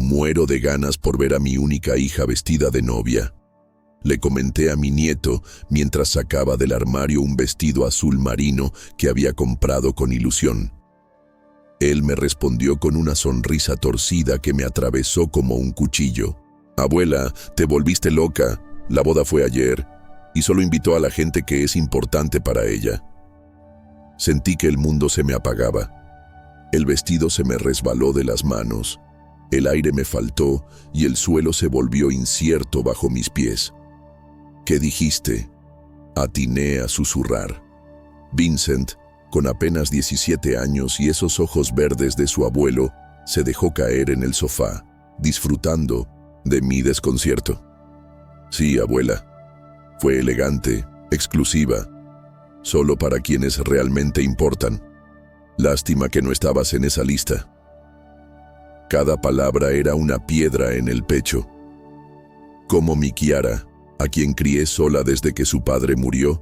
Muero de ganas por ver a mi única hija vestida de novia. Le comenté a mi nieto mientras sacaba del armario un vestido azul marino que había comprado con ilusión. Él me respondió con una sonrisa torcida que me atravesó como un cuchillo. «Abuela, te volviste loca. La boda fue ayer y solo invitó a la gente que es importante para ella». Sentí que el mundo se me apagaba. El vestido se me resbaló de las manos. El aire me faltó y el suelo se volvió incierto bajo mis pies. «¿Qué dijiste?», atiné a susurrar. Vincent, con apenas 17 años y esos ojos verdes de su abuelo, se dejó caer en el sofá, disfrutando de mi desconcierto. «Sí, abuela. Fue elegante, exclusiva, solo para quienes realmente importan. Lástima que no estabas en esa lista». Cada palabra era una piedra en el pecho. Como mi Kiara, a quien crié sola desde que su padre murió.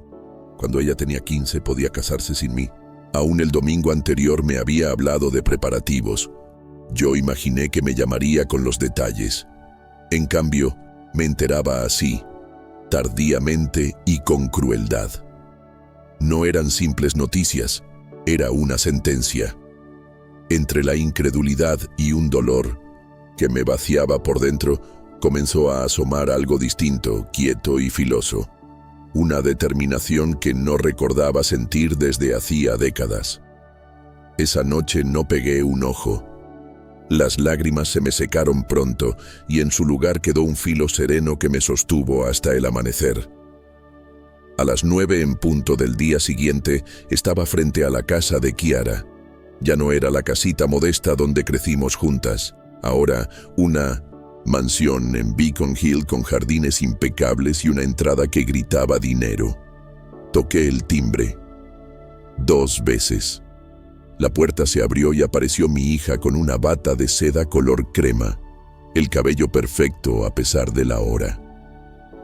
Cuando ella tenía 15 podía casarse sin mí. Aún el domingo anterior me había hablado de preparativos. Yo imaginé que me llamaría con los detalles. En cambio, me enteraba así, tardíamente y con crueldad. No eran simples noticias, era una sentencia. Entre la incredulidad y un dolor que me vaciaba por dentro, comenzó a asomar algo distinto, quieto y filoso. Una determinación que no recordaba sentir desde hacía décadas. Esa noche no pegué un ojo. Las lágrimas se me secaron pronto y en su lugar quedó un filo sereno que me sostuvo hasta el amanecer. A las 9 en punto del día siguiente estaba frente a la casa de Kiara. Ya no era la casita modesta donde crecimos juntas, ahora una mansión en Beacon Hill con jardines impecables y una entrada que gritaba dinero. Toqué el timbre 2 veces. La puerta se abrió y apareció mi hija con una bata de seda color crema, el cabello perfecto a pesar de la hora.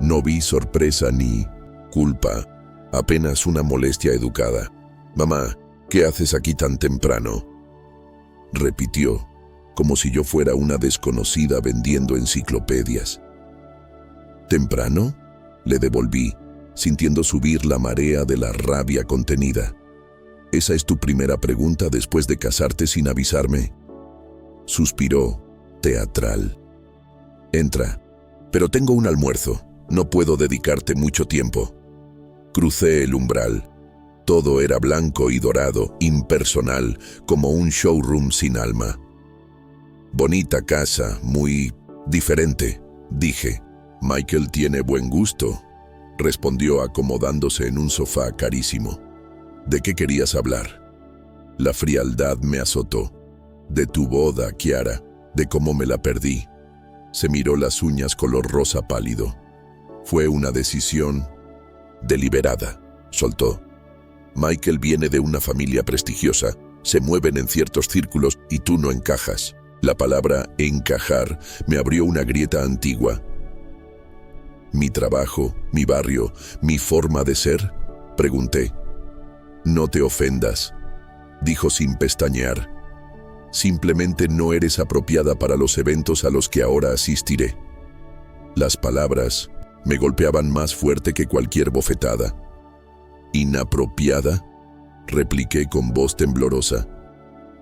No vi sorpresa ni culpa, apenas una molestia educada. «Mamá, ¿qué haces aquí tan temprano?», repitió, como si yo fuera una desconocida vendiendo enciclopedias. «¿Temprano?», le devolví, sintiendo subir la marea de la rabia contenida. «¿Esa es tu primera pregunta después de casarte sin avisarme?», suspiró, teatral. «Entra, pero tengo un almuerzo, no puedo dedicarte mucho tiempo». Crucé el umbral. Todo era blanco y dorado, impersonal, como un showroom sin alma. «Bonita casa, muy diferente», dije. «Michael tiene buen gusto», respondió acomodándose en un sofá carísimo. «¿De qué querías hablar?». La frialdad me azotó. «De tu boda, Kiara, de cómo me la perdí». Se miró las uñas color rosa pálido. «Fue una decisión deliberada», soltó. «Michael viene de una familia prestigiosa, se mueven en ciertos círculos y tú no encajas». La palabra encajar me abrió una grieta antigua. «¿Mi trabajo, mi barrio, mi forma de ser?», pregunté. «No te ofendas», dijo sin pestañear. «Simplemente no eres apropiada para los eventos a los que ahora asistiré». Las palabras me golpeaban más fuerte que cualquier bofetada. «¿Inapropiada?», repliqué con voz temblorosa.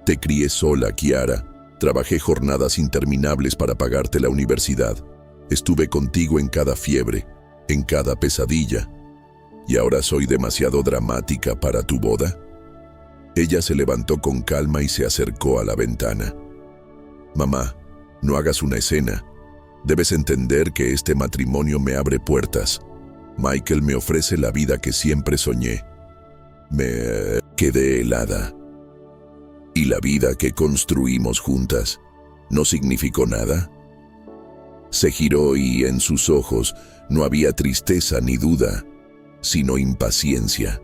«Te crié sola, Kiara. Trabajé jornadas interminables para pagarte la universidad. Estuve contigo en cada fiebre, en cada pesadilla. ¿Y ahora soy demasiado dramática para tu boda?». Ella se levantó con calma y se acercó a la ventana. «Mamá, no hagas una escena. Debes entender que este matrimonio me abre puertas. Michael me ofrece la vida que siempre soñé». Me quedé helada. ¿Y la vida que construimos juntas no significó nada? Se giró y en sus ojos no había tristeza ni duda, sino impaciencia.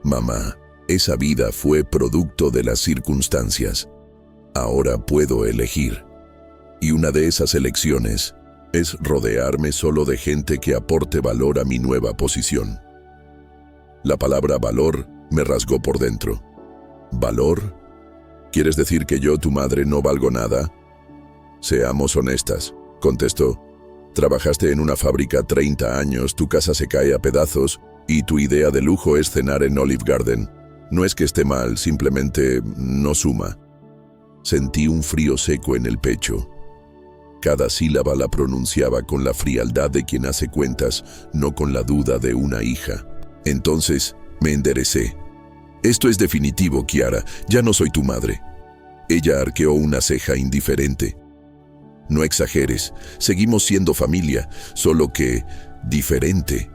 «Mamá, esa vida fue producto de las circunstancias. Ahora puedo elegir. Y una de esas elecciones es rodearme solo de gente que aporte valor a mi nueva posición». La palabra valor me rasgó por dentro. ¿Valor? ¿Quieres decir que yo, tu madre, no valgo nada? Seamos honestas, contestó. Trabajaste en una fábrica 30 años, tu casa se cae a pedazos y tu idea de lujo es cenar en Olive Garden. No es que esté mal, simplemente no suma. Sentí un frío seco en el pecho. Cada sílaba la pronunciaba con la frialdad de quien hace cuentas, no con la duda de una hija. Entonces me enderecé. Esto es definitivo, Kiara, ya no soy tu madre. Ella arqueó una ceja indiferente. No exageres, seguimos siendo familia, solo que diferente.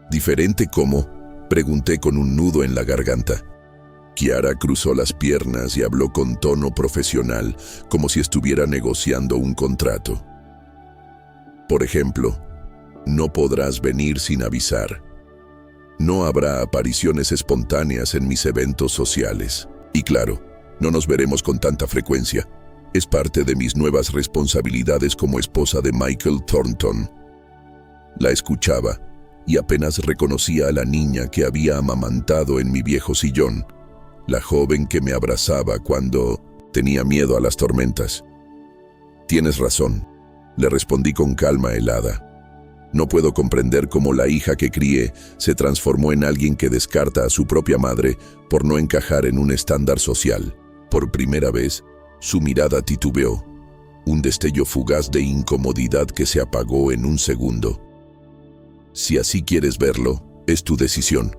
¿Diferente cómo?, pregunté con un nudo en la garganta. Kiara cruzó las piernas y habló con tono profesional, como si estuviera negociando un contrato. Por ejemplo, no podrás venir sin avisar. No habrá apariciones espontáneas en mis eventos sociales. Y claro, no nos veremos con tanta frecuencia. Es parte de mis nuevas responsabilidades como esposa de Michael Thornton. La escuchaba y apenas reconocía a la niña que había amamantado en mi viejo sillón, la joven que me abrazaba cuando tenía miedo a las tormentas. Tienes razón, le respondí con calma helada. No puedo comprender cómo la hija que crié se transformó en alguien que descarta a su propia madre por no encajar en un estándar social. Por primera vez, su mirada titubeó, un destello fugaz de incomodidad que se apagó en un segundo. Si así quieres verlo, es tu decisión,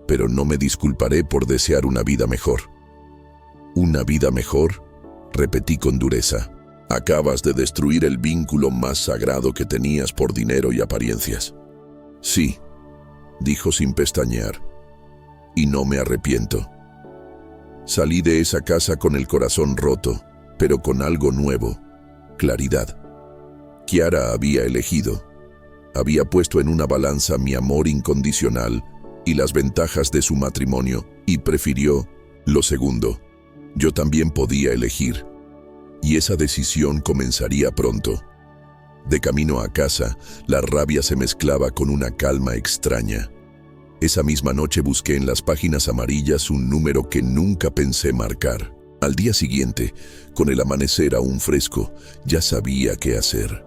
pero no me disculparé por desear una vida mejor. ¿Una vida mejor?, repetí con dureza. Acabas de destruir el vínculo más sagrado que tenías por dinero y apariencias. Sí, dijo sin pestañear, y no me arrepiento. Salí de esa casa con el corazón roto, pero con algo nuevo: claridad. Kiara había elegido. Había puesto en una balanza mi amor incondicional y las ventajas de su matrimonio, y prefirió lo segundo. Yo también podía elegir, y esa decisión comenzaría pronto. De camino a casa, la rabia se mezclaba con una calma extraña. Esa misma noche busqué en las páginas amarillas un número que nunca pensé marcar. Al día siguiente, con el amanecer aún fresco, ya sabía qué hacer.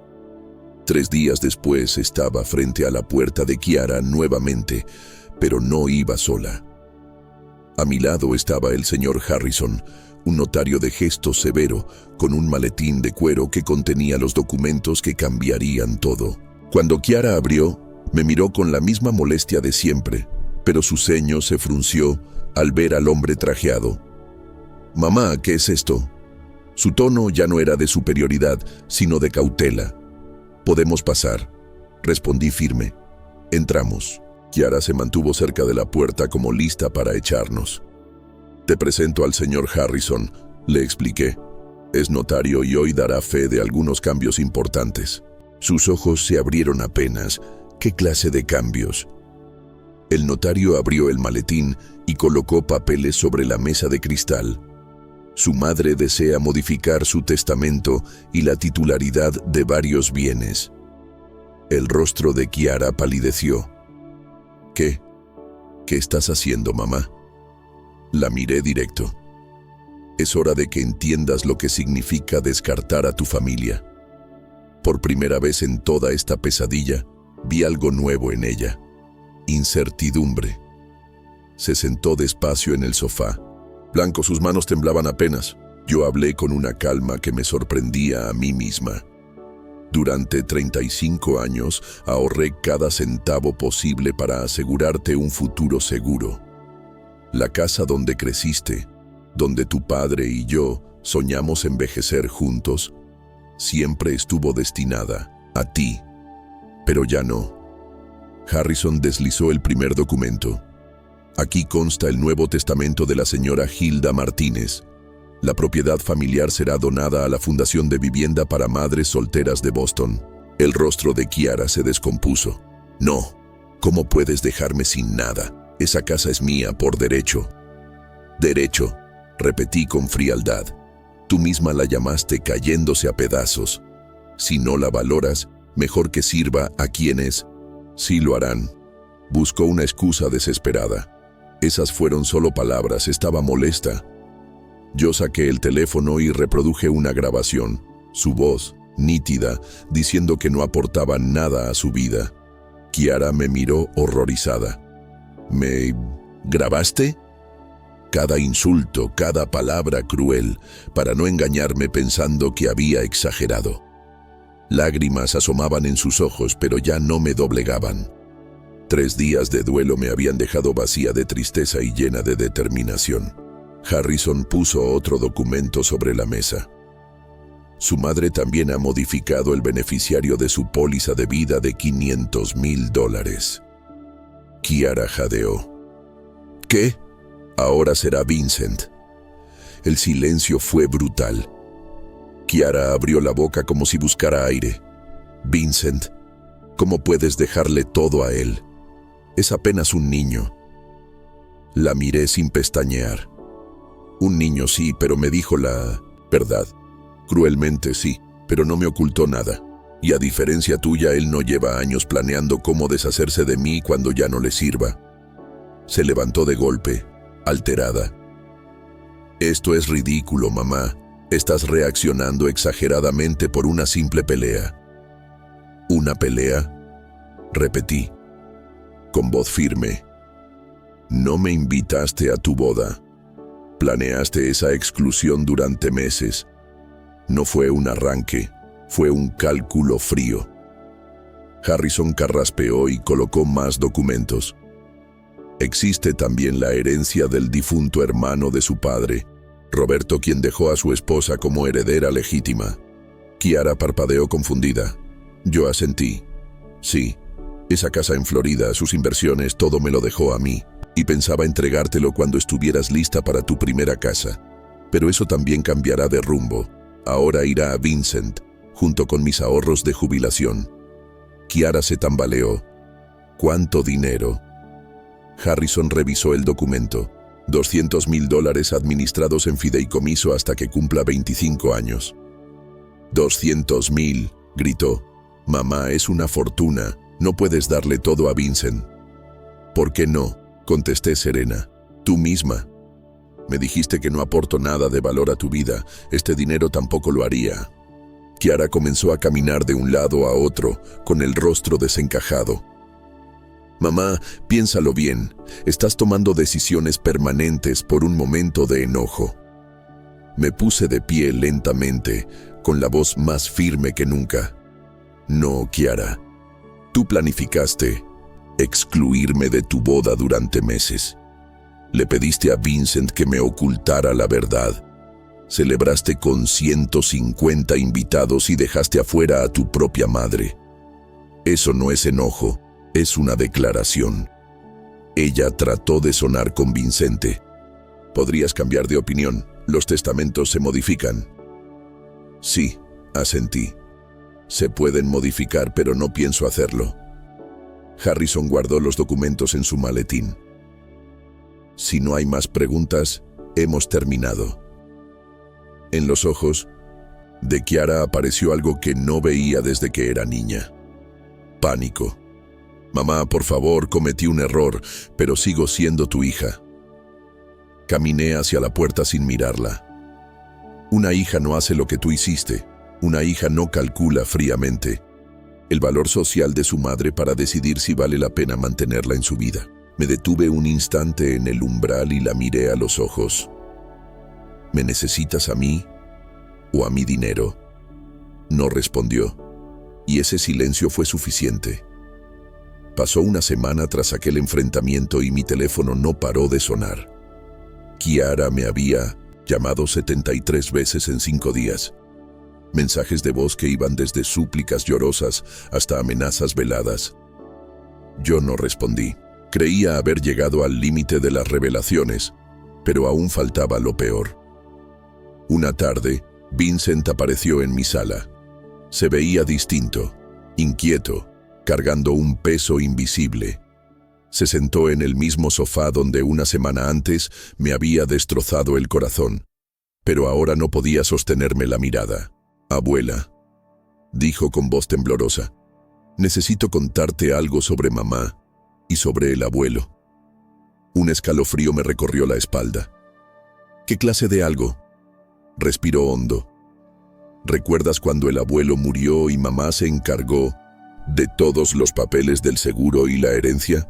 3 días después estaba frente a la puerta de Kiara nuevamente, pero no iba sola. A mi lado estaba el señor Harrison, un notario de gesto severo, con un maletín de cuero que contenía los documentos que cambiarían todo. Cuando Kiara abrió, me miró con la misma molestia de siempre, pero su ceño se frunció al ver al hombre trajeado. «Mamá, ¿qué es esto?». Su tono ya no era de superioridad, sino de cautela. «Podemos pasar», respondí firme. Entramos. Kiara se mantuvo cerca de la puerta como lista para echarnos. «Te presento al señor Harrison», le expliqué. «Es notario y hoy dará fe de algunos cambios importantes». Sus ojos se abrieron apenas. ¿Qué clase de cambios? El notario abrió el maletín y colocó papeles sobre la mesa de cristal. Su madre desea modificar su testamento y la titularidad de varios bienes. El rostro de Kiara palideció. ¿Qué? ¿Qué estás haciendo, mamá? La miré directo. Es hora de que entiendas lo que significa descartar a tu familia. Por primera vez en toda esta pesadilla, vi algo nuevo en ella: incertidumbre. Se sentó despacio en el sofá. Blanco, sus manos temblaban apenas. Yo hablé con una calma que me sorprendía a mí misma. Durante 35 años ahorré cada centavo posible para asegurarte un futuro seguro. La casa donde creciste, donde tu padre y yo soñamos envejecer juntos, siempre estuvo destinada a ti. Pero ya no. Harrison deslizó el primer documento. Aquí consta el nuevo testamento de la señora Hilda Martínez. La propiedad familiar será donada a la Fundación de Vivienda para Madres Solteras de Boston. El rostro de Kiara se descompuso. No, ¿cómo puedes dejarme sin nada? Esa casa es mía por derecho. Derecho, repetí con frialdad. Tú misma la llamaste cayéndose a pedazos. Si no la valoras, mejor que sirva a quienes sí lo harán. Buscó una excusa desesperada. Esas fueron solo palabras, estaba molesta. Yo saqué el teléfono y reproduje una grabación. Su voz, nítida, diciendo que no aportaba nada a su vida. Kiara me miró horrorizada. ¿Me grabaste? Cada insulto, cada palabra cruel, para no engañarme pensando que había exagerado. Lágrimas asomaban en sus ojos, pero ya no me doblegaban. 3 días de duelo me habían dejado vacía de tristeza y llena de determinación. Harrison puso otro documento sobre la mesa. Su madre también ha modificado el beneficiario de su póliza de vida de $500,000. Kiara jadeó. ¿Qué? Ahora será Vincent. El silencio fue brutal. Kiara abrió la boca como si buscara aire. Vincent, ¿cómo puedes dejarle todo a él? Es apenas un niño. La miré sin pestañear. Un niño sí, pero me dijo la verdad. Cruelmente sí, pero no me ocultó nada. Y a diferencia tuya, él no lleva años planeando cómo deshacerse de mí cuando ya no le sirva. Se levantó de golpe, alterada. Esto es ridículo, mamá. Estás reaccionando exageradamente por una simple pelea. ¿Una pelea? Repetí, con voz firme. No me invitaste a tu boda. Planeaste esa exclusión durante meses. No fue un arranque, fue un cálculo frío. Harrison carraspeó y colocó más documentos. Existe también la herencia del difunto hermano de su padre, Roberto, quien dejó a su esposa como heredera legítima. Kiara parpadeó confundida. Yo asentí. Sí, esa casa en Florida, sus inversiones, todo me lo dejó a mí, y pensaba entregártelo cuando estuvieras lista para tu primera casa. Pero eso también cambiará de rumbo. Ahora irá a Vincent, junto con mis ahorros de jubilación. Kiara se tambaleó. ¿Cuánto dinero? Harrison revisó el documento. $200,000 administrados en fideicomiso hasta que cumpla 25 años. $200,000, gritó. Mamá, es una fortuna. No puedes darle todo a Vincent. ¿Por qué no? Contesté serena. Tú misma. Me dijiste que no aporto nada de valor a tu vida. Este dinero tampoco lo haría. Kiara comenzó a caminar de un lado a otro, con el rostro desencajado. Mamá, piénsalo bien. Estás tomando decisiones permanentes por un momento de enojo. Me puse de pie lentamente, con la voz más firme que nunca. No, Kiara. Tú planificaste excluirme de tu boda durante meses. Le pediste a Vincent que me ocultara la verdad. Celebraste con 150 invitados y dejaste afuera a tu propia madre. Eso no es enojo, es una declaración. Ella trató de sonar convincente. Podrías cambiar de opinión, los testamentos se modifican. Sí, asentí. Se pueden modificar, pero no pienso hacerlo. Harrison guardó los documentos en su maletín. Si no hay más preguntas, hemos terminado. En los ojos de Kiara apareció algo que no veía desde que era niña. Pánico. Mamá, por favor, cometí un error, pero sigo siendo tu hija. Caminé hacia la puerta sin mirarla. Una hija no hace lo que tú hiciste. Una hija no calcula fríamente el valor social de su madre para decidir si vale la pena mantenerla en su vida. Me detuve un instante en el umbral y la miré a los ojos. ¿Me necesitas a mí o a mi dinero? No respondió, y ese silencio fue suficiente. Pasó una semana tras aquel enfrentamiento y mi teléfono no paró de sonar. Kiara me había llamado 73 veces en 5 días. Mensajes de voz que iban desde súplicas llorosas hasta amenazas veladas. Yo no respondí. Creía haber llegado al límite de las revelaciones, pero aún faltaba lo peor. Una tarde, Vincent apareció en mi sala. Se veía distinto, inquieto, cargando un peso invisible. Se sentó en el mismo sofá donde una semana antes me había destrozado el corazón, pero ahora no podía sostenerme la mirada. Abuela, dijo con voz temblorosa, necesito contarte algo sobre mamá y sobre el abuelo. Un escalofrío me recorrió la espalda. ¿Qué clase de algo? Respiró hondo. ¿Recuerdas cuando el abuelo murió y mamá se encargó de todos los papeles del seguro y la herencia?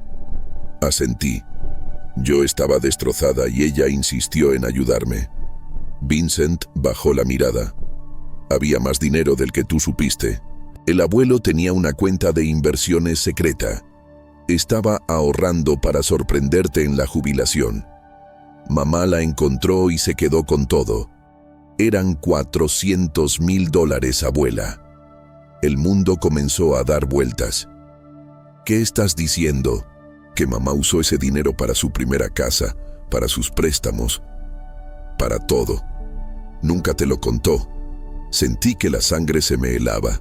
Asentí. Yo estaba destrozada y ella insistió en ayudarme. Vincent bajó la mirada. Había más dinero del que tú supiste. El abuelo tenía una cuenta de inversiones secreta. Estaba ahorrando para sorprenderte en la jubilación. Mamá la encontró y se quedó con todo. Eran $400,000, abuela. El mundo comenzó a dar vueltas. ¿Qué estás diciendo? ¿Que mamá usó ese dinero para su primera casa, para sus préstamos, para todo? Nunca te lo contó. Sentí que la sangre se me helaba.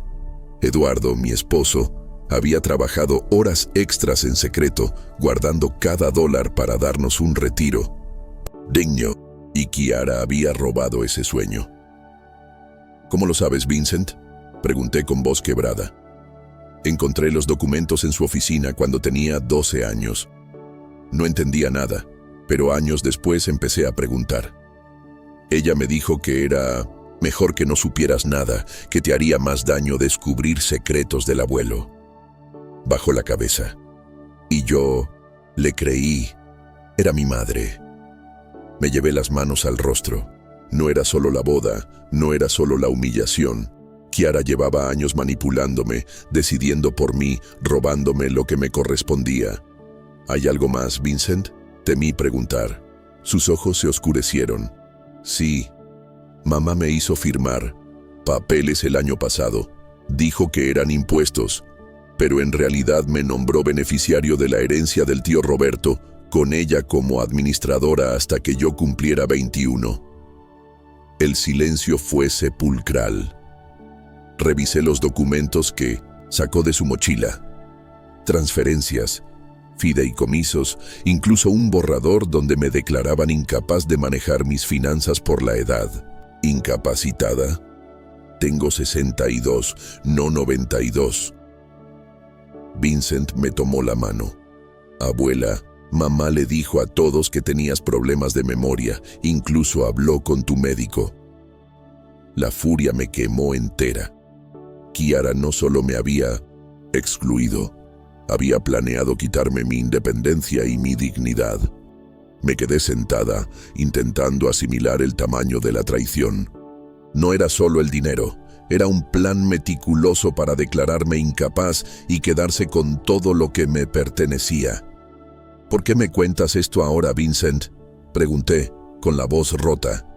Eduardo, mi esposo, había trabajado horas extras en secreto, guardando cada dólar para darnos un retiro digno, y Kiara había robado ese sueño. ¿Cómo lo sabes, Vincent?, pregunté con voz quebrada. Encontré los documentos en su oficina cuando tenía 12 años. No entendía nada, pero años después empecé a preguntar. Ella me dijo que era mejor que no supieras nada, que te haría más daño descubrir secretos del abuelo. Bajó la cabeza. Y yo le creí. Era mi madre. Me llevé las manos al rostro. No era solo la boda, no era solo la humillación. Kiara llevaba años manipulándome, decidiendo por mí, robándome lo que me correspondía. ¿Hay algo más, Vincent?, temí preguntar. Sus ojos se oscurecieron. Sí. Mamá me hizo firmar papeles el año pasado. Dijo que eran impuestos, pero en realidad me nombró beneficiario de la herencia del tío Roberto, con ella como administradora hasta que yo cumpliera 21. El silencio fue sepulcral. Revisé los documentos que sacó de su mochila. Transferencias, fideicomisos, incluso un borrador donde me declaraban incapaz de manejar mis finanzas por la edad. ¿Incapacitada? Tengo 62, no 92. Vincent me tomó la mano. Abuela, mamá le dijo a todos que tenías problemas de memoria, incluso habló con tu médico. La furia me quemó entera. Kiara no solo me había excluido, había planeado quitarme mi independencia y mi dignidad. Me quedé sentada, intentando asimilar el tamaño de la traición. No era solo el dinero, era un plan meticuloso para declararme incapaz y quedarse con todo lo que me pertenecía. ¿Por qué me cuentas esto ahora, Vincent?, pregunté, con la voz rota.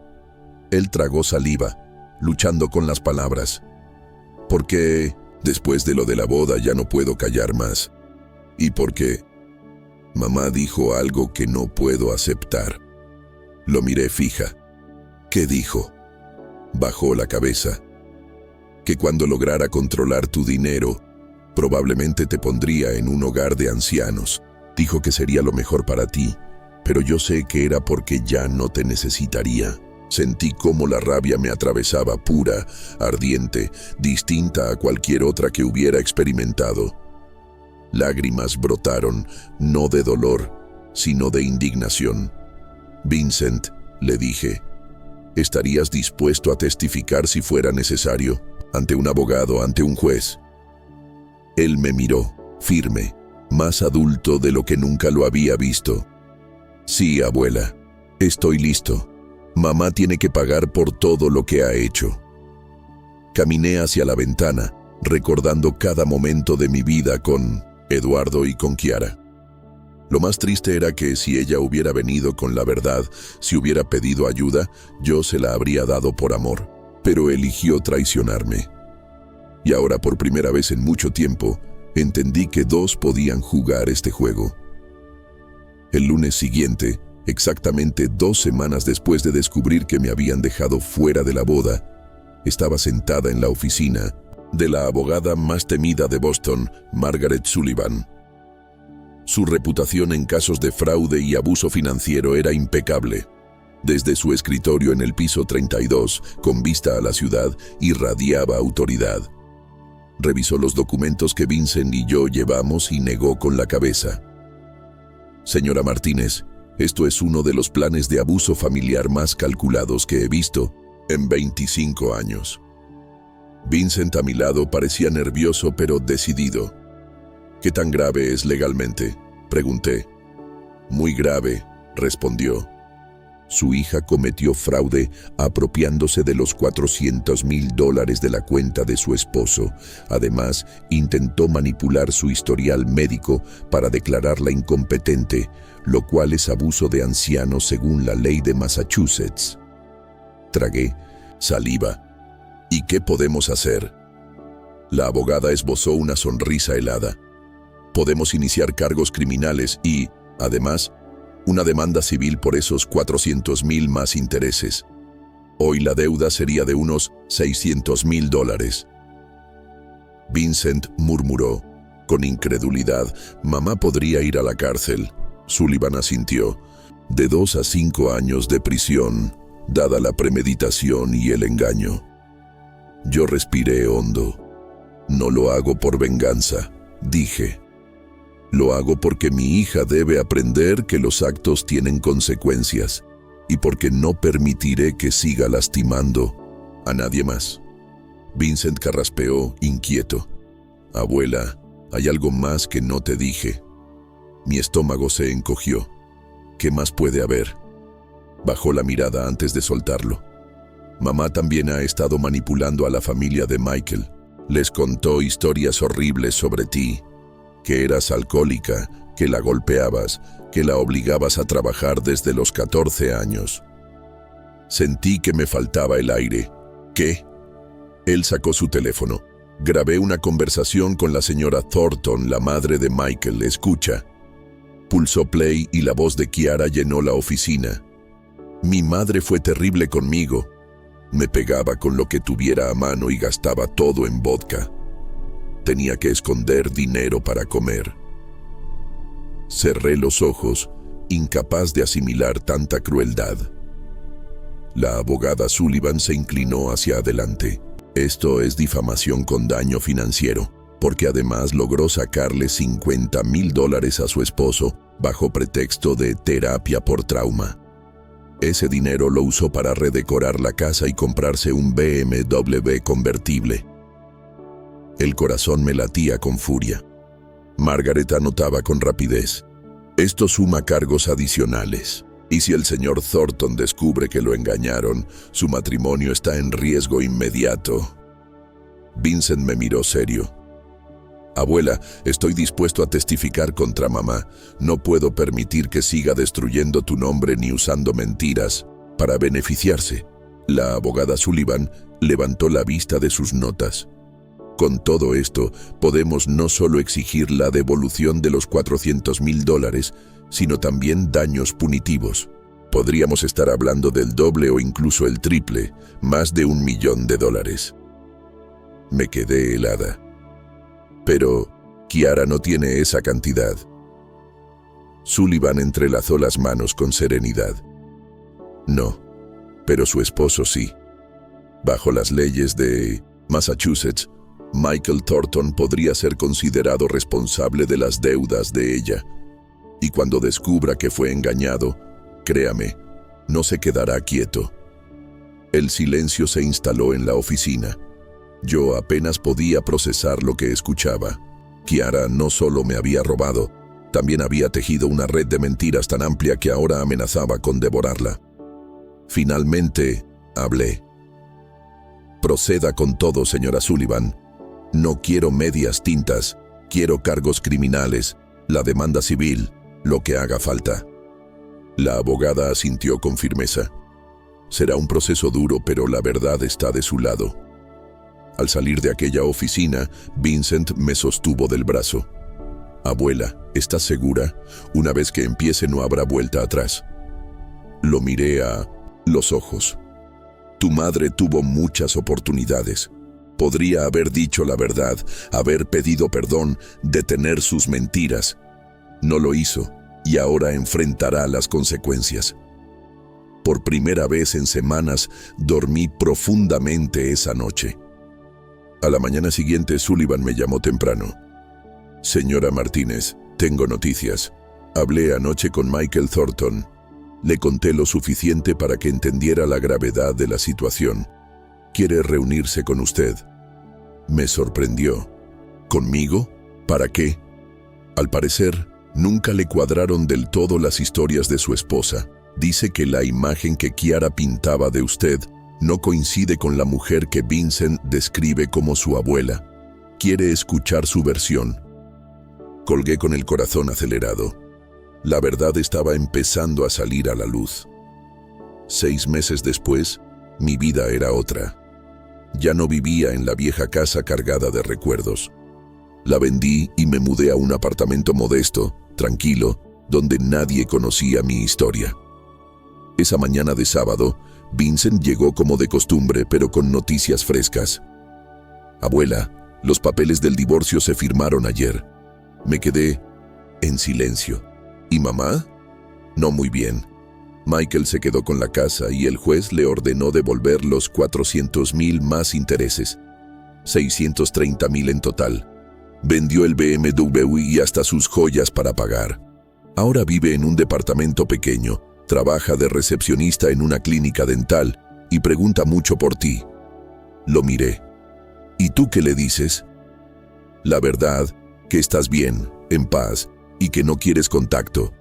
Él tragó saliva, luchando con las palabras. Porque después de lo de la boda ya no puedo callar más. Y porque mamá dijo algo que no puedo aceptar. Lo miré fija. ¿Qué dijo? Bajó la cabeza. Que cuando lograra controlar tu dinero, probablemente te pondría en un hogar de ancianos. Dijo que sería lo mejor para ti, pero yo sé que era porque ya no te necesitaría. Sentí cómo la rabia me atravesaba, pura, ardiente, distinta a cualquier otra que hubiera experimentado. Lágrimas brotaron, no de dolor, sino de indignación. Vincent, le dije, ¿estarías dispuesto a testificar si fuera necesario, ante un abogado, ante un juez? Él me miró, firme, más adulto de lo que nunca lo había visto. Sí, abuela, estoy listo. Mamá tiene que pagar por todo lo que ha hecho. Caminé hacia la ventana, recordando cada momento de mi vida con Eduardo y con Kiara. Lo más triste era que si ella hubiera venido con la verdad, si hubiera pedido ayuda, yo se la habría dado por amor, pero eligió traicionarme. Y ahora, por primera vez en mucho tiempo, entendí que dos podían jugar este juego. El lunes siguiente, exactamente 2 semanas después de descubrir que me habían dejado fuera de la boda, estaba sentada en la oficina de la abogada más temida de Boston, Margaret Sullivan. Su reputación en casos de fraude y abuso financiero era impecable. Desde su escritorio en el piso 32, con vista a la ciudad, irradiaba autoridad. Revisó los documentos que Vincent y yo llevamos y negó con la cabeza. Señora Martínez, esto es uno de los planes de abuso familiar más calculados que he visto en 25 años. Vincent a mi lado parecía nervioso pero decidido. ¿Qué tan grave es legalmente?, pregunté. Muy grave, respondió. Su hija cometió fraude apropiándose de los $400,000 de la cuenta de su esposo. Además, intentó manipular su historial médico para declararla incompetente, lo cual es abuso de ancianos según la ley de Massachusetts. Tragué saliva. ¿Y qué podemos hacer? La abogada esbozó una sonrisa helada. Podemos iniciar cargos criminales y, además, una demanda civil por esos $400,000 más intereses. Hoy la deuda sería de unos $600,000. Vincent murmuró, con incredulidad, «Mamá podría ir a la cárcel». Sullivan asintió, «de 2 a 5 años de prisión, dada la premeditación y el engaño». Yo respiré hondo. «No lo hago por venganza», dije. «Lo hago porque mi hija debe aprender que los actos tienen consecuencias y porque no permitiré que siga lastimando a nadie más». Vincent carraspeó, inquieto. «Abuela, hay algo más que no te dije». Mi estómago se encogió. ¿Qué más puede haber? Bajó la mirada antes de soltarlo. «Mamá también ha estado manipulando a la familia de Michael. Les contó historias horribles sobre ti. Que eras alcohólica, que la golpeabas, que la obligabas a trabajar desde los 14 años. Sentí que me faltaba el aire. ¿Qué?» Él sacó su teléfono. «Grabé una conversación con la señora Thornton, la madre de Michael. Escucha». Pulsó play y la voz de Kiara llenó la oficina. «Mi madre fue terrible conmigo. Me pegaba con lo que tuviera a mano y gastaba todo en vodka. Tenía que esconder dinero para comer». Cerré los ojos, incapaz de asimilar tanta crueldad. La abogada Sullivan se inclinó hacia adelante. «Esto es difamación con daño financiero, porque además logró sacarle $50,000 a su esposo bajo pretexto de terapia por trauma. Ese dinero lo usó para redecorar la casa y comprarse un BMW convertible». El corazón me latía con furia. Margaret anotaba con rapidez. «Esto suma cargos adicionales. Y si el señor Thornton descubre que lo engañaron, su matrimonio está en riesgo inmediato». Vincent me miró serio. «Abuela, estoy dispuesto a testificar contra mamá. No puedo permitir que siga destruyendo tu nombre ni usando mentiras para beneficiarse». La abogada Sullivan levantó la vista de sus notas. «Con todo esto, podemos no solo exigir la devolución de los $400,000, sino también daños punitivos. Podríamos estar hablando del doble o incluso el triple, más de $1 millón. Me quedé helada. «Pero Kiara no tiene esa cantidad». Sullivan entrelazó las manos con serenidad. «No, pero su esposo sí. Bajo las leyes de Massachusetts, Michael Thornton podría ser considerado responsable de las deudas de ella. Y cuando descubra que fue engañado, créame, no se quedará quieto». El silencio se instaló en la oficina. Yo apenas podía procesar lo que escuchaba. Kiara no solo me había robado, también había tejido una red de mentiras tan amplia que ahora amenazaba con devorarla. Finalmente, hablé. «Proceda con todo, señora Sullivan. No quiero medias tintas, quiero cargos criminales, la demanda civil, lo que haga falta». La abogada asintió con firmeza. «Será un proceso duro, pero la verdad está de su lado». Al salir de aquella oficina, Vincent me sostuvo del brazo. «Abuela, ¿estás segura? Una vez que empiece no habrá vuelta atrás». Lo miré a los ojos. «Tu madre tuvo muchas oportunidades. Podría haber dicho la verdad, haber pedido perdón, detener sus mentiras. No lo hizo y ahora enfrentará las consecuencias». Por primera vez en semanas, dormí profundamente esa noche. A la mañana siguiente, Sullivan me llamó temprano. «Señora Martínez, tengo noticias. Hablé anoche con Michael Thornton. Le conté lo suficiente para que entendiera la gravedad de la situación. Quiere reunirse con usted». Me sorprendió. ¿Conmigo? ¿Para qué? Al parecer, nunca le cuadraron del todo las historias de su esposa. Dice que la imagen que Kiara pintaba de usted no coincide con la mujer que Vincent describe como su abuela. Quiere escuchar su versión. Colgué con el corazón acelerado. La verdad estaba empezando a salir a la luz. 6 meses después, mi vida era otra. Ya no vivía en la vieja casa cargada de recuerdos. La vendí y me mudé a un apartamento modesto, tranquilo, donde nadie conocía mi historia. Esa mañana de sábado, Vincent llegó como de costumbre, pero con noticias frescas. Abuela, los papeles del divorcio se firmaron ayer. Me quedé en silencio. ¿Y mamá? No muy bien. Michael se quedó con la casa y el juez le ordenó devolver los 400,000 más intereses. 630,000 en total. Vendió el BMW y hasta sus joyas para pagar. Ahora vive en un departamento pequeño, trabaja de recepcionista en una clínica dental y pregunta mucho por ti. Lo miré. ¿Y tú qué le dices? La verdad, que estás bien, en paz y que no quieres contacto.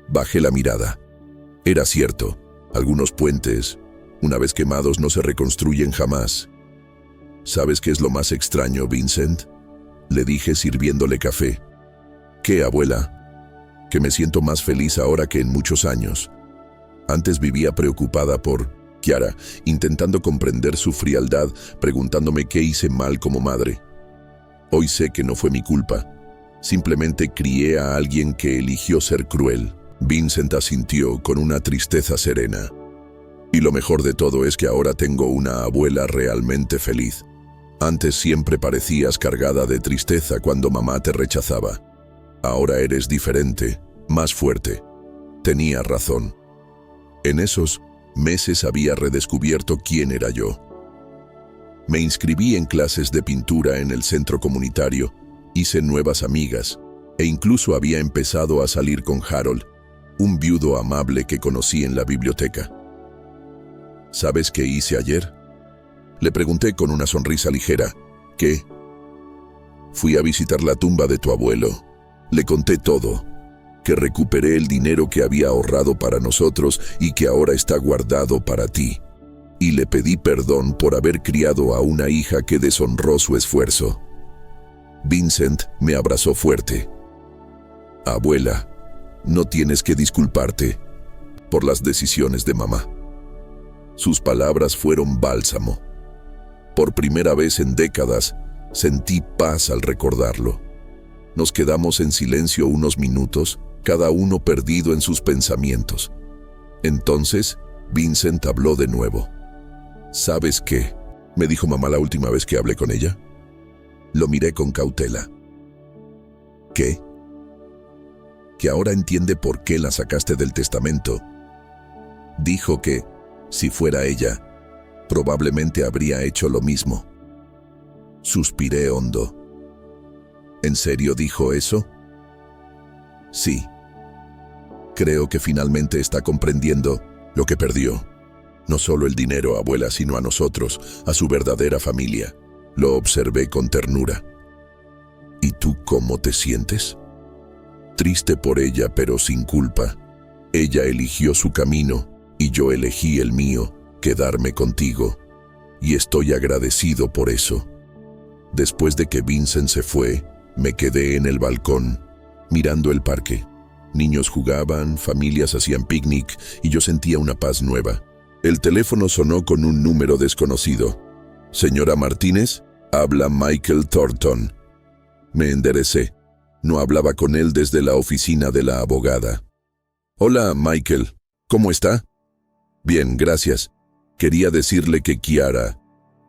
Bajé la mirada. Era cierto, algunos puentes, una vez quemados, no se reconstruyen jamás. ¿Sabes qué es lo más extraño, Vincent? Le dije sirviéndole café. ¿Qué, abuela? Que me siento más feliz ahora que en muchos años. Antes vivía preocupada por Kiara, intentando comprender su frialdad, preguntándome qué hice mal como madre. Hoy sé que no fue mi culpa. Simplemente crié a alguien que eligió ser cruel. Vincent asintió con una tristeza serena. Y lo mejor de todo es que ahora tengo una abuela realmente feliz. Antes siempre parecías cargada de tristeza cuando mamá te rechazaba. Ahora eres diferente, más fuerte. Tenía razón. En esos meses había redescubierto quién era yo. Me inscribí en clases de pintura en el centro comunitario, hice nuevas amigas e incluso había empezado a salir con Harold, un viudo amable que conocí en la biblioteca. ¿Sabes qué hice ayer? Le pregunté con una sonrisa ligera. ¿Qué? Fui a visitar la tumba de tu abuelo. Le conté todo, que recuperé el dinero que había ahorrado para nosotros y que ahora está guardado para ti. Y le pedí perdón por haber criado a una hija que deshonró su esfuerzo. Vincent me abrazó fuerte. Abuela, no tienes que disculparte por las decisiones de mamá. Sus palabras fueron bálsamo. Por primera vez en décadas, sentí paz al recordarlo. Nos quedamos en silencio unos minutos, cada uno perdido en sus pensamientos. Entonces, Vincent habló de nuevo. ¿Sabes qué?, me dijo mamá la última vez que hablé con ella. Lo miré con cautela. ¿Qué? Que ahora entiende por qué la sacaste del testamento. Dijo que, si fuera ella, probablemente habría hecho lo mismo. Suspiré hondo. ¿En serio dijo eso? Sí. Creo que finalmente está comprendiendo lo que perdió. No solo el dinero, abuela, sino a nosotros, a su verdadera familia. Lo observé con ternura. ¿Y tú cómo te sientes? Triste por ella, pero sin culpa. Ella eligió su camino y yo elegí el mío, quedarme contigo. Y estoy agradecido por eso. Después de que Vincent se fue, me quedé en el balcón, mirando el parque. Niños jugaban, familias hacían picnic y yo sentía una paz nueva. El teléfono sonó con un número desconocido. «Señora Martínez, habla Michael Thornton». Me enderecé. No hablaba con él desde la oficina de la abogada. «Hola, Michael. ¿Cómo está?» «Bien, gracias. Quería decirle que Kiara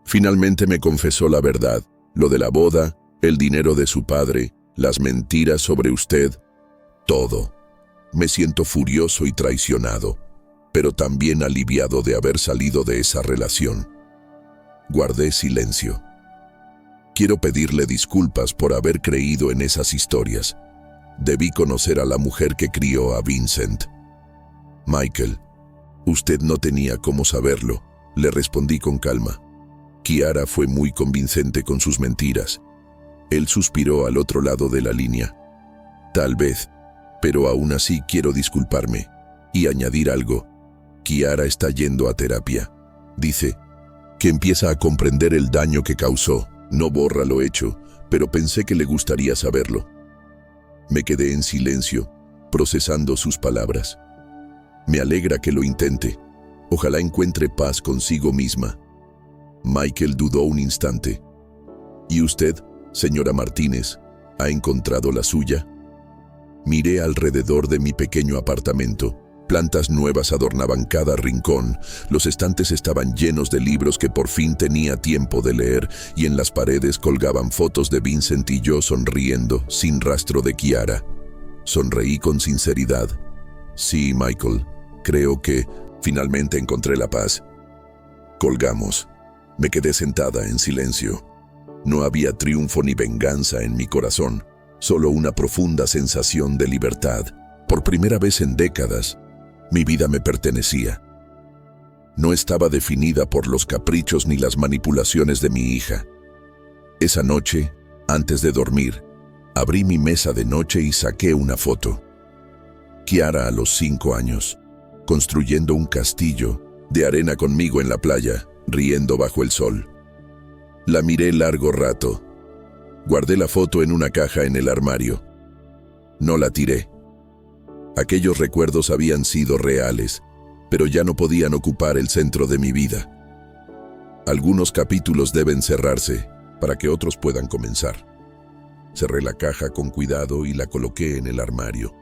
finalmente me confesó la verdad. Lo de la boda, el dinero de su padre, las mentiras sobre usted, todo. Me siento furioso y traicionado, pero también aliviado de haber salido de esa relación». Guardé silencio. Quiero pedirle disculpas por haber creído en esas historias. Debí conocer a la mujer que crió a Vincent. «Michael, usted no tenía cómo saberlo», le respondí con calma. Kiara fue muy convincente con sus mentiras. Él suspiró al otro lado de la línea. Tal vez, pero aún así quiero disculparme y añadir algo. Kiara está yendo a terapia. Dice que empieza a comprender el daño que causó. No borra lo hecho, pero pensé que le gustaría saberlo. Me quedé en silencio, procesando sus palabras. Me alegra que lo intente. Ojalá encuentre paz consigo misma. Michael dudó un instante. ¿Y usted, señora Martínez, ha encontrado la suya? Miré alrededor de mi pequeño apartamento. Plantas nuevas adornaban cada rincón, los estantes estaban llenos de libros que por fin tenía tiempo de leer y en las paredes colgaban fotos de Vincent y yo sonriendo, sin rastro de Kiara. Sonreí con sinceridad. Sí, Michael, creo que finalmente encontré la paz. Colgamos. Me quedé sentada en silencio. No había triunfo ni venganza en mi corazón, solo una profunda sensación de libertad. Por primera vez en décadas, mi vida me pertenecía. No estaba definida por los caprichos ni las manipulaciones de mi hija. Esa noche, antes de dormir, abrí mi mesa de noche y saqué una foto. Kiara a los 5 años, construyendo un castillo de arena conmigo en la playa, riendo bajo el sol. La miré largo rato. Guardé la foto en una caja en el armario. No la tiré. Aquellos recuerdos habían sido reales, pero ya no podían ocupar el centro de mi vida. Algunos capítulos deben cerrarse para que otros puedan comenzar. Cerré la caja con cuidado y la coloqué en el armario.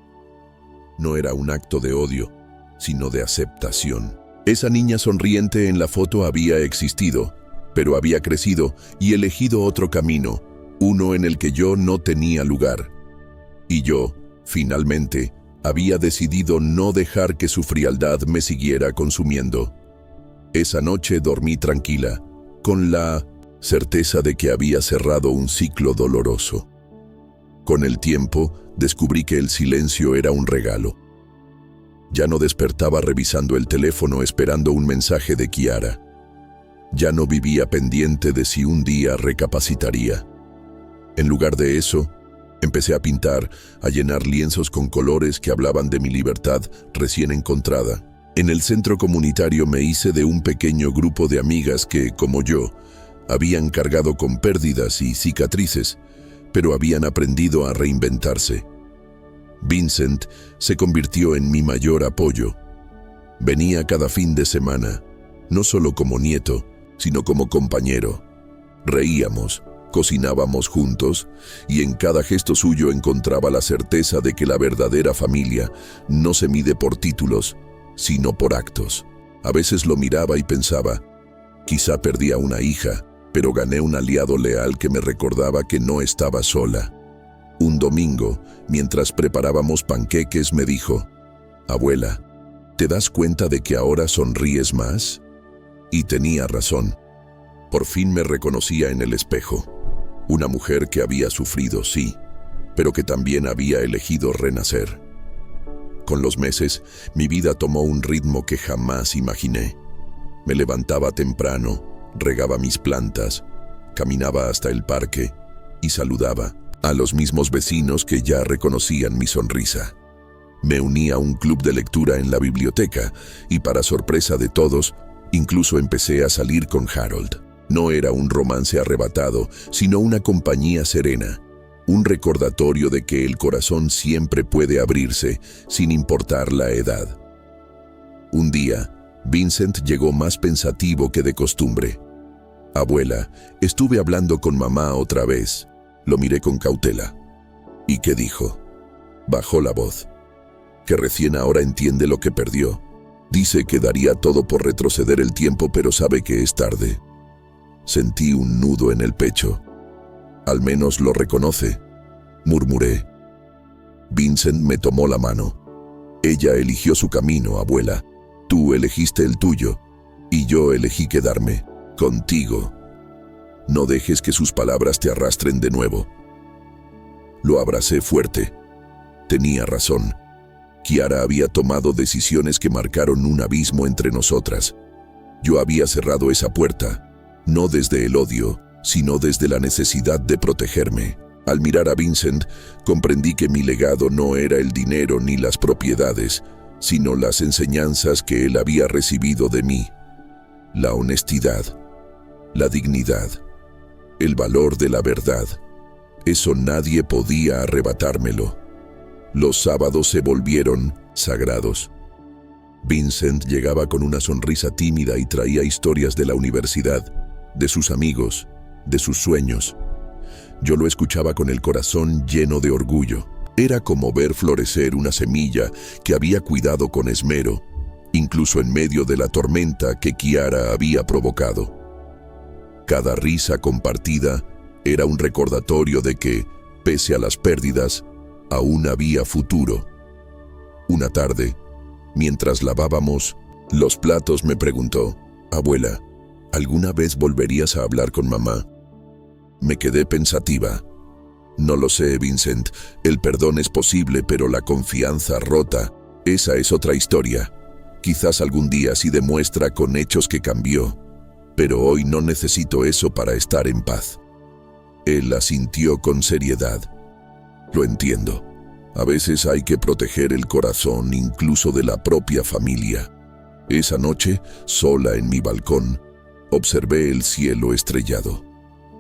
No era un acto de odio, sino de aceptación. Esa niña sonriente en la foto había existido, pero había crecido y elegido otro camino, uno en el que yo no tenía lugar. Y yo, finalmente, había decidido no dejar que su frialdad me siguiera consumiendo. Esa noche dormí tranquila, con la certeza de que había cerrado un ciclo doloroso. Con el tiempo, descubrí que el silencio era un regalo. Ya no despertaba revisando el teléfono esperando un mensaje de Kiara. Ya no vivía pendiente de si un día recapacitaría. En lugar de eso, empecé a pintar, a llenar lienzos con colores que hablaban de mi libertad recién encontrada. En el centro comunitario me hice de un pequeño grupo de amigas que, como yo, habían cargado con pérdidas y cicatrices, pero habían aprendido a reinventarse. Vincent se convirtió en mi mayor apoyo. Venía cada fin de semana, no solo como nieto, sino como compañero. Reíamos, cocinábamos juntos, y en cada gesto suyo encontraba la certeza de que la verdadera familia no se mide por títulos, sino por actos. A veces lo miraba y pensaba, quizá perdí a una hija, pero gané un aliado leal que me recordaba que no estaba sola. Un domingo, mientras preparábamos panqueques, me dijo, «Abuela, ¿te das cuenta de que ahora sonríes más?» Y tenía razón. Por fin me reconocía en el espejo. Una mujer que había sufrido, sí, pero que también había elegido renacer. Con los meses, mi vida tomó un ritmo que jamás imaginé. Me levantaba temprano, regaba mis plantas, caminaba hasta el parque y saludaba a los mismos vecinos que ya reconocían mi sonrisa. Me uní a un club de lectura en la biblioteca y, para sorpresa de todos, incluso empecé a salir con Harold. No era un romance arrebatado, sino una compañía serena, un recordatorio de que el corazón siempre puede abrirse sin importar la edad. Un día, Vincent llegó más pensativo que de costumbre. «Abuela, estuve hablando con mamá otra vez». Lo miré con cautela. ¿Y qué dijo? Bajó la voz. Que recién ahora entiende lo que perdió. Dice que daría todo por retroceder el tiempo, pero sabe que es tarde. Sentí un nudo en el pecho. Al menos lo reconoce, murmuré. Vincent me tomó la mano. Ella eligió su camino, abuela. Tú elegiste el tuyo, y yo elegí quedarme contigo. No dejes que sus palabras te arrastren de nuevo. Lo abracé fuerte. Tenía razón. Kiara había tomado decisiones que marcaron un abismo entre nosotras. Yo había cerrado esa puerta, no desde el odio, sino desde la necesidad de protegerme. Al mirar a Vincent, comprendí que mi legado no era el dinero ni las propiedades, sino las enseñanzas que él había recibido de mí. La honestidad, la dignidad, el valor de la verdad. Eso nadie podía arrebatármelo. Los sábados se volvieron sagrados. Vincent llegaba con una sonrisa tímida y traía historias de la universidad, de sus amigos, de sus sueños. Yo lo escuchaba con el corazón lleno de orgullo. Era como ver florecer una semilla que había cuidado con esmero, incluso en medio de la tormenta que Kiara había provocado. Cada risa compartida era un recordatorio de que, pese a las pérdidas, aún había futuro. Una tarde, mientras lavábamos los platos, me preguntó: «Abuela, ¿alguna vez volverías a hablar con mamá?». Me quedé pensativa. «No lo sé, Vincent. El perdón es posible, pero la confianza rota, esa es otra historia. Quizás algún día sí demuestra con hechos que cambió, pero hoy no necesito eso para estar en paz». Él asintió con seriedad. «Lo entiendo. A veces hay que proteger el corazón incluso de la propia familia». Esa noche, sola en mi balcón, observé el cielo estrellado.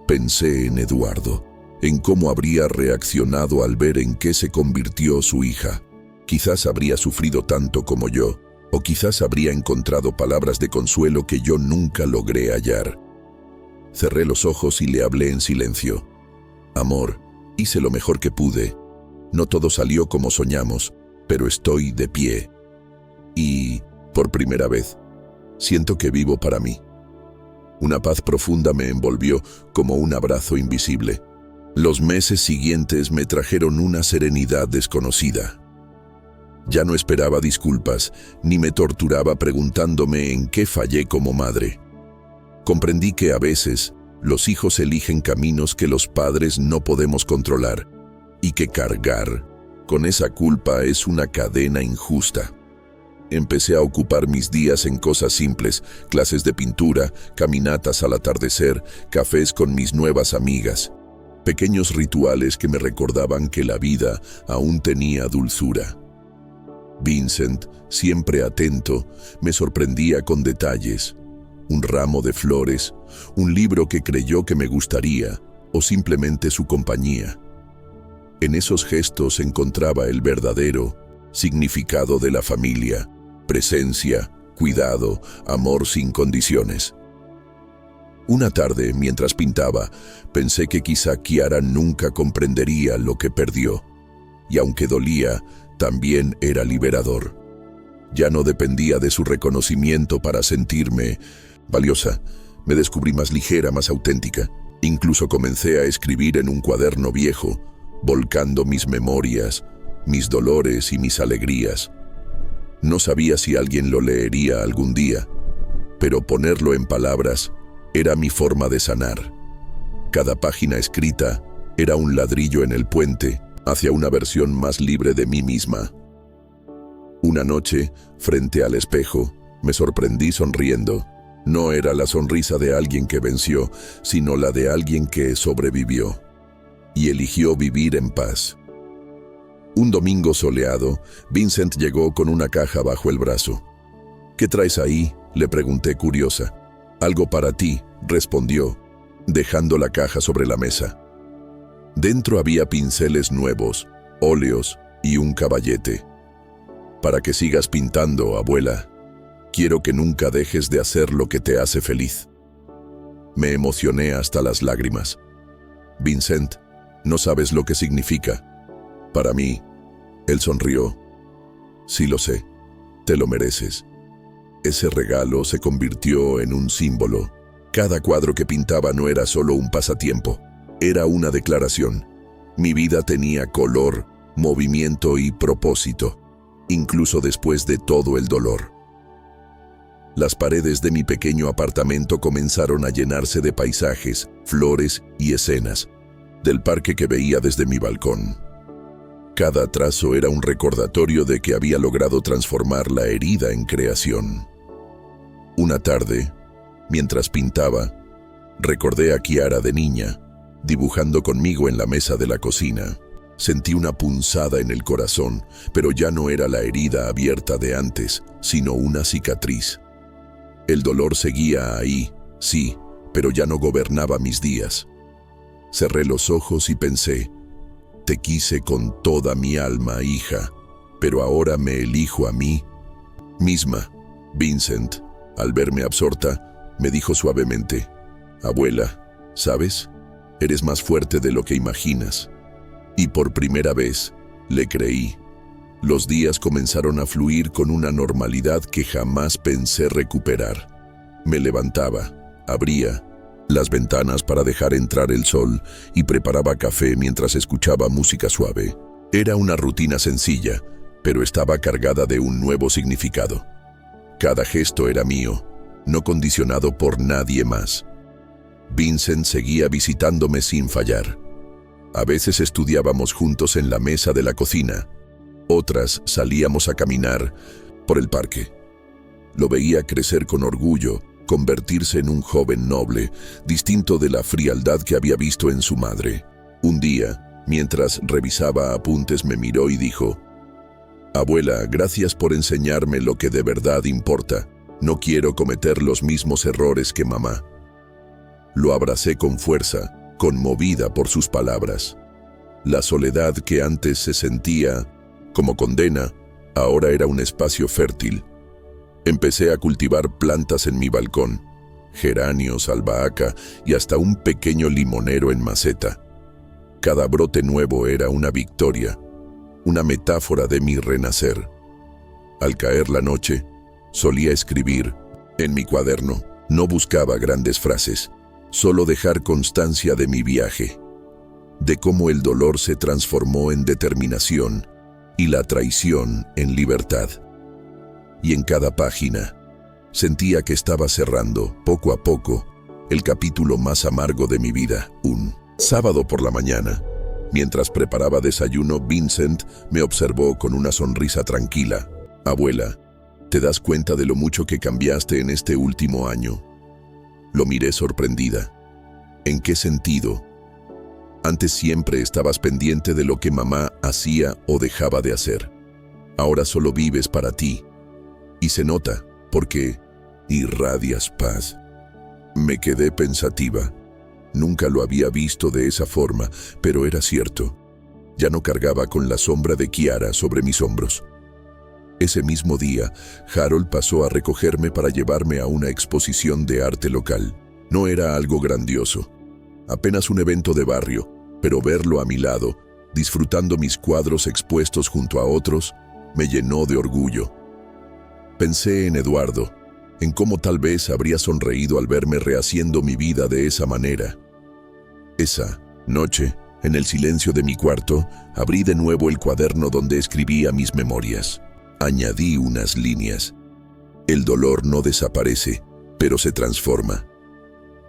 Pensé en Eduardo, en cómo habría reaccionado al ver en qué se convirtió su hija. Quizás habría sufrido tanto como yo, o quizás habría encontrado palabras de consuelo que yo nunca logré hallar. Cerré los ojos y le hablé en silencio. «Amor, hice lo mejor que pude. No todo salió como soñamos, pero estoy de pie. Y, por primera vez, siento que vivo para mí». Una paz profunda me envolvió como un abrazo invisible. Los meses siguientes me trajeron una serenidad desconocida. Ya no esperaba disculpas, ni me torturaba preguntándome en qué fallé como madre. Comprendí que a veces los hijos eligen caminos que los padres no podemos controlar, y que cargar con esa culpa es una cadena injusta. Empecé a ocupar mis días en cosas simples: clases de pintura, caminatas al atardecer, cafés con mis nuevas amigas. Pequeños rituales que me recordaban que la vida aún tenía dulzura. Vincent, siempre atento, me sorprendía con detalles: un ramo de flores, un libro que creyó que me gustaría, o simplemente su compañía. En esos gestos encontraba el verdadero significado de la familia: presencia, cuidado, amor sin condiciones. Una tarde, mientras pintaba, pensé que quizá Kiara nunca comprendería lo que perdió. Y aunque dolía, también era liberador. Ya no dependía de su reconocimiento para sentirme valiosa. Me descubrí más ligera, más auténtica. Incluso comencé a escribir en un cuaderno viejo, volcando mis memorias, mis dolores y mis alegrías. No sabía si alguien lo leería algún día, pero ponerlo en palabras era mi forma de sanar. Cada página escrita era un ladrillo en el puente hacia una versión más libre de mí misma. Una noche, frente al espejo, me sorprendí sonriendo. No era la sonrisa de alguien que venció, sino la de alguien que sobrevivió y eligió vivir en paz. Un domingo soleado, Vincent llegó con una caja bajo el brazo. «¿Qué traes ahí?», le pregunté curiosa. «Algo para ti», respondió, dejando la caja sobre la mesa. Dentro había pinceles nuevos, óleos y un caballete. «Para que sigas pintando, abuela. Quiero que nunca dejes de hacer lo que te hace feliz». Me emocioné hasta las lágrimas. «Vincent, no sabes lo que significa para mí». Él sonrió. «Sí lo sé, te lo mereces». Ese regalo se convirtió en un símbolo. Cada cuadro que pintaba no era solo un pasatiempo, era una declaración. Mi vida tenía color, movimiento y propósito, incluso después de todo el dolor. Las paredes de mi pequeño apartamento comenzaron a llenarse de paisajes, flores y escenas del parque que veía desde mi balcón. Cada trazo era un recordatorio de que había logrado transformar la herida en creación. Una tarde, mientras pintaba, Recordé a Kiara de niña, dibujando conmigo en la mesa de la cocina. Sentí una punzada en el corazón, pero ya no era la herida abierta de antes, sino una cicatriz. El dolor seguía ahí, sí, pero ya no gobernaba mis días. Cerré los ojos y pensé, te quise con toda mi alma, hija, pero ahora me elijo a mí misma. Vincent, al verme absorta, me dijo suavemente, abuela, ¿sabes? Eres más fuerte de lo que imaginas. Y por primera vez, le creí. Los días comenzaron a fluir con una normalidad que jamás pensé recuperar. Me levantaba, abría las ventanas para dejar entrar el sol y preparaba café mientras escuchaba música suave. Era una rutina sencilla, pero estaba cargada de un nuevo significado. Cada gesto era mío, no condicionado por nadie más. Vincent seguía visitándome sin fallar. A veces estudiábamos juntos en la mesa de la cocina, otras salíamos a caminar por el parque. Lo veía crecer con orgullo, convertirse en un joven noble, distinto de la frialdad que había visto en su madre. Un día, mientras revisaba apuntes, me miró y dijo, abuela, gracias por enseñarme lo que de verdad importa. No quiero cometer los mismos errores que mamá. Lo abracé con fuerza, conmovida por sus palabras. La soledad que antes se sentía como condena, ahora era un espacio fértil. Empecé a cultivar plantas en mi balcón, geranios, albahaca y hasta un pequeño limonero en maceta. Cada brote nuevo era una victoria, una metáfora de mi renacer. Al caer la noche, solía escribir en mi cuaderno. No buscaba grandes frases, solo dejar constancia de mi viaje, de cómo el dolor se transformó en determinación y la traición en libertad. Y en cada página, sentía que estaba cerrando, poco a poco, el capítulo más amargo de mi vida. Un sábado por la mañana, mientras preparaba desayuno, Vincent me observó con una sonrisa tranquila. Abuela, ¿te das cuenta de lo mucho que cambiaste en este último año? Lo miré sorprendida. ¿En qué sentido? Antes siempre estabas pendiente de lo que mamá hacía o dejaba de hacer. Ahora solo vives para ti. Y se nota, porque irradias paz. Me quedé pensativa. Nunca lo había visto de esa forma, pero era cierto. Ya no cargaba con la sombra de Kiara sobre mis hombros. Ese mismo día, Harold pasó a recogerme para llevarme a una exposición de arte local. No era algo grandioso, apenas un evento de barrio, pero verlo a mi lado, disfrutando mis cuadros expuestos junto a otros, me llenó de orgullo. Pensé en Eduardo, en cómo tal vez habría sonreído al verme rehaciendo mi vida de esa manera. Esa noche, en el silencio de mi cuarto, abrí de nuevo el cuaderno donde escribía mis memorias. Añadí unas líneas. El dolor no desaparece, pero se transforma.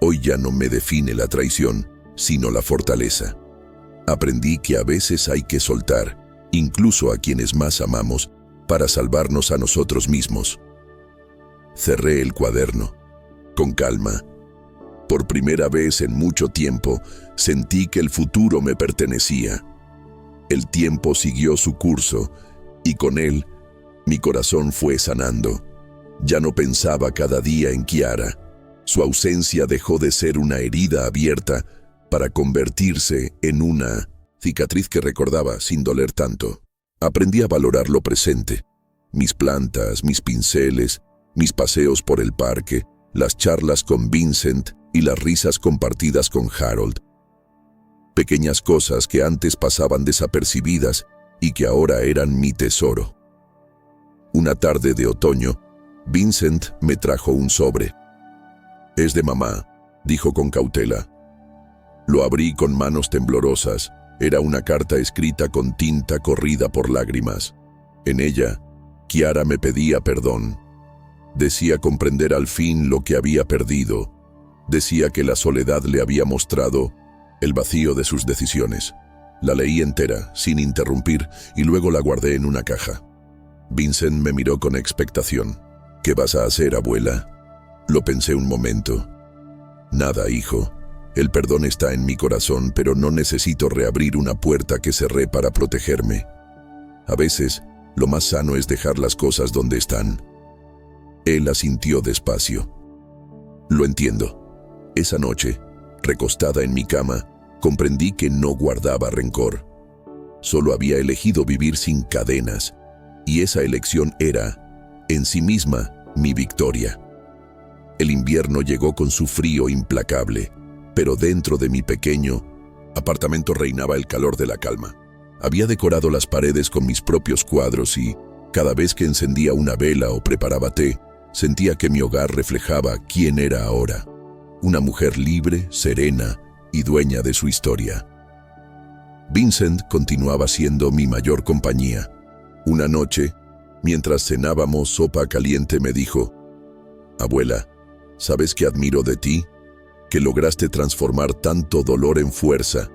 Hoy ya no me define la traición, sino la fortaleza. Aprendí que a veces hay que soltar, incluso a quienes más amamos, para salvarnos a nosotros mismos. Cerré el cuaderno. Con calma. Por primera vez en mucho tiempo, sentí que el futuro me pertenecía. El tiempo siguió su curso, y con él, mi corazón fue sanando. Ya no pensaba cada día en Kiara. Su ausencia dejó de ser una herida abierta para convertirse en una cicatriz que recordaba sin doler tanto. Aprendí a valorar lo presente. Mis plantas, mis pinceles, mis paseos por el parque, las charlas con Vincent y las risas compartidas con Harold. Pequeñas cosas que antes pasaban desapercibidas y que ahora eran mi tesoro. Una tarde de otoño, Vincent me trajo un sobre. «Es de mamá», dijo con cautela. Lo abrí con manos temblorosas. Era una carta escrita con tinta corrida por lágrimas. En ella, Kiara me pedía perdón. Decía comprender al fin lo que había perdido. Decía que la soledad le había mostrado el vacío de sus decisiones. La leí entera, sin interrumpir, y luego la guardé en una caja. Vincent me miró con expectación. «¿Qué vas a hacer, abuela?» Lo pensé un momento. Nada, hijo. El perdón está en mi corazón, pero no necesito reabrir una puerta que cerré para protegerme. A veces, lo más sano es dejar las cosas donde están. Él asintió despacio. Lo entiendo. Esa noche, recostada en mi cama, comprendí que no guardaba rencor. Solo había elegido vivir sin cadenas, y esa elección era, en sí misma, mi victoria. El invierno llegó con su frío implacable, pero dentro de mi pequeño apartamento reinaba el calor de la calma. Había decorado las paredes con mis propios cuadros y, cada vez que encendía una vela o preparaba té, sentía que mi hogar reflejaba quién era ahora. Una mujer libre, serena y dueña de su historia. Vincent continuaba siendo mi mayor compañía. Una noche, mientras cenábamos sopa caliente, me dijo: «Abuela, ¿sabes qué admiro de ti? Que lograste transformar tanto dolor en fuerza.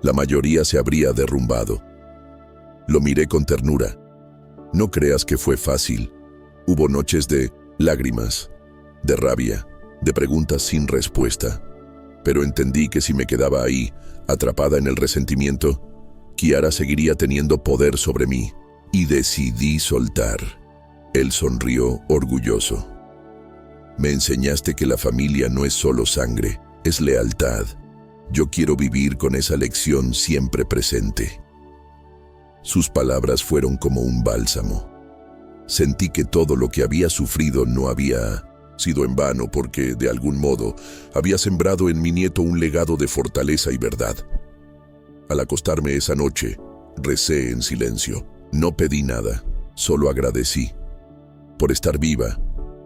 La mayoría se habría derrumbado». Lo miré con ternura. No creas que fue fácil. Hubo noches de lágrimas, de rabia, de preguntas sin respuesta. Pero entendí que si me quedaba ahí, atrapada en el resentimiento, Kiara seguiría teniendo poder sobre mí, y decidí soltar. Él sonrió orgulloso. «Me enseñaste que la familia no es solo sangre, es lealtad. Yo quiero vivir con esa lección siempre presente». Sus palabras fueron como un bálsamo. Sentí que todo lo que había sufrido no había sido en vano, porque, de algún modo, había sembrado en mi nieto un legado de fortaleza y verdad. Al acostarme esa noche, recé en silencio. No pedí nada, solo agradecí. Por estar viva,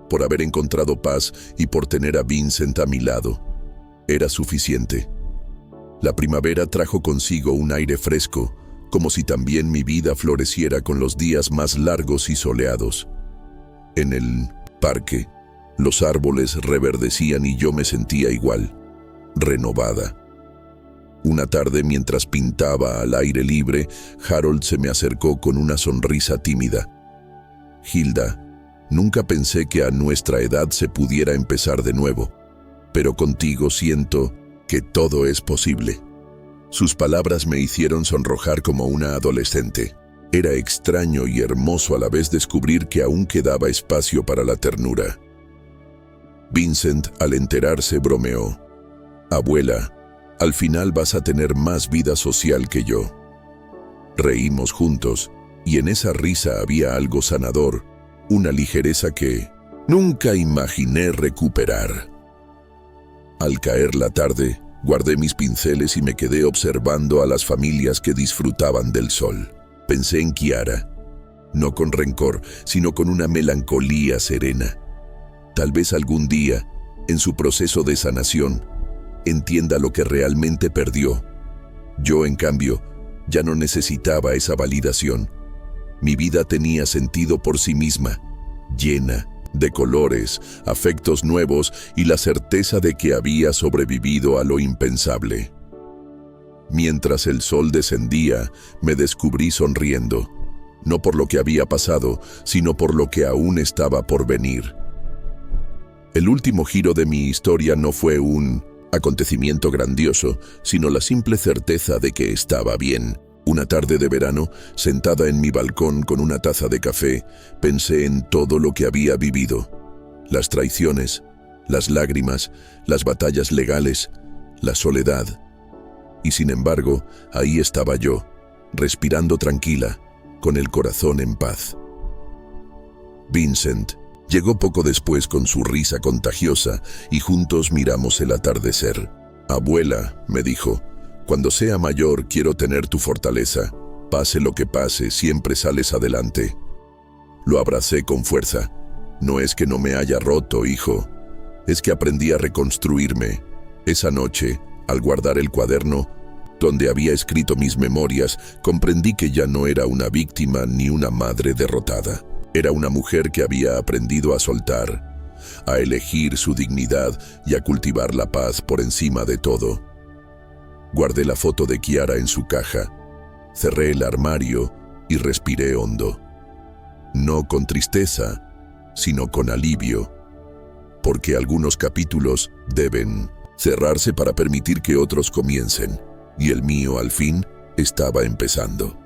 por haber encontrado paz y por tener a Vincent a mi lado. Era suficiente. La primavera trajo consigo un aire fresco, como si también mi vida floreciera con los días más largos y soleados. En el parque, los árboles reverdecían y yo me sentía igual, renovada. Una tarde, mientras pintaba al aire libre, Harold se me acercó con una sonrisa tímida. «Hilda, nunca pensé que a nuestra edad se pudiera empezar de nuevo, pero contigo siento que todo es posible». Sus palabras me hicieron sonrojar como una adolescente. Era extraño y hermoso a la vez descubrir que aún quedaba espacio para la ternura. Vincent, al enterarse, bromeó: «Abuela, al final vas a tener más vida social que yo». Reímos juntos, y en esa risa había algo sanador, una ligereza que nunca imaginé recuperar. Al caer la tarde, guardé mis pinceles y me quedé observando a las familias que disfrutaban del sol. Pensé en Kiara, no con rencor, sino con una melancolía serena. Tal vez algún día, en su proceso de sanación, entienda lo que realmente perdió. Yo, en cambio, ya no necesitaba esa validación. Mi vida tenía sentido por sí misma, llena de colores, afectos nuevos y la certeza de que había sobrevivido a lo impensable. Mientras el sol descendía, me descubrí sonriendo, no por lo que había pasado, sino por lo que aún estaba por venir. El último giro de mi historia no fue un acontecimiento grandioso, sino la simple certeza de que estaba bien. Una tarde de verano, sentada en mi balcón con una taza de café, pensé en todo lo que había vivido. Las traiciones, las lágrimas, las batallas legales, la soledad. Y sin embargo, ahí estaba yo, respirando tranquila, con el corazón en paz. Vincent llegó poco después con su risa contagiosa y juntos miramos el atardecer. «Abuela», me dijo, «cuando sea mayor quiero tener tu fortaleza. Pase lo que pase, siempre sales adelante». Lo abracé con fuerza. «No es que no me haya roto, hijo. Es que aprendí a reconstruirme». Esa noche, al guardar el cuaderno donde había escrito mis memorias, comprendí que ya no era una víctima ni una madre derrotada. Era una mujer que había aprendido a soltar, a elegir su dignidad y a cultivar la paz por encima de todo. Guardé la foto de Kiara en su caja, cerré el armario y respiré hondo. No con tristeza, sino con alivio, porque algunos capítulos deben cerrarse para permitir que otros comiencen, y el mío, al fin, estaba empezando.